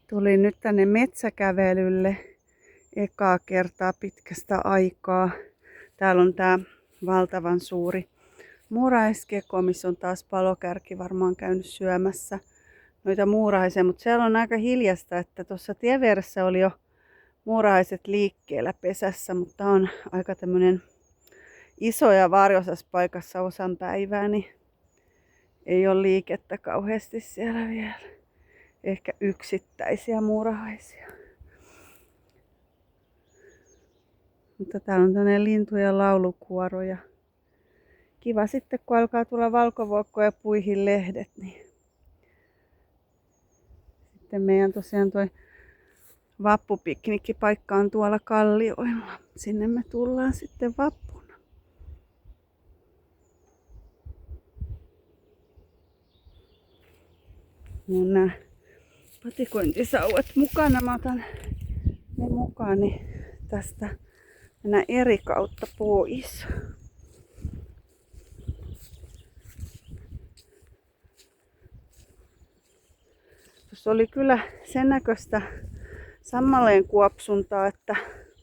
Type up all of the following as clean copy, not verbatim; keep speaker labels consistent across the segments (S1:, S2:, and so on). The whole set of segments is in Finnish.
S1: Tulin nyt tänne metsäkävelylle ekaa kertaa pitkästä aikaa. Täällä on tää valtavan suuri muurahaiskeko, missä on taas palokärki varmaan käynyt syömässä noita muurahaisia, mutta siellä on aika hiljasta, että tuossa tien vieressä oli jo muurahaiset liikkeellä pesässä, mutta on aika tämmönen iso ja varjosas paikassa osan päivää, niin ei ole liikettä kauheasti siellä vielä. Ehkä yksittäisiä muurahaisia. Mutta täällä on tämmöinen lintujen laulukuoro ja kiva sitten kun alkaa tulla valkovuokkoja puihin lehdet, niin sitten meidän tosiaan toi vappupiknikkipaikka on tuolla kallioilla. Sinne me tullaan sitten vappuna. No nää patikointisauvat mukana. Mä otan ne mukaan niin tästä mennään eri kautta pois. Tuossa oli kyllä sen näköistä sammaleen kuopsuntaa, että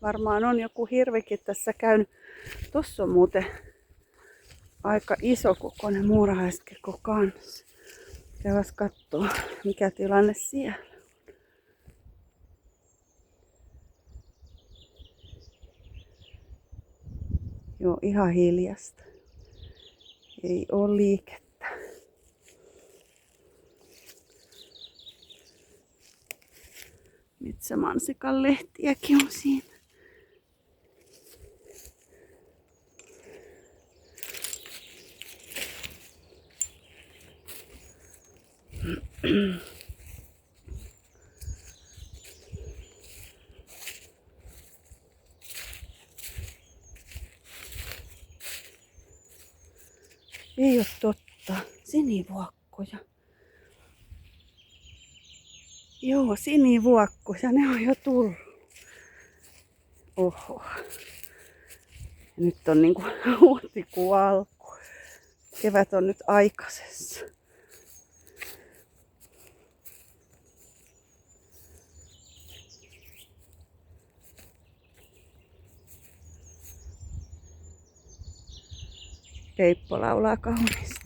S1: varmaan on joku hirvikin tässä käynyt. Tossa on muuten aika iso kokoinen muurahaiskeko kanssa. Käydään kattoo mikä tilanne siellä. Joo, ihan hiljasta. Ei oo liikettä. Metsämansikan lehtiäkin on siinä. Ei oo totta. Sinivuokkoja. Joo, sinivuokkoja. Ne on jo tullut. Oho. Ja nyt on niinku huhtikuun alku. Kevät on nyt aikaisessa. Keippo laulaa kauniisti.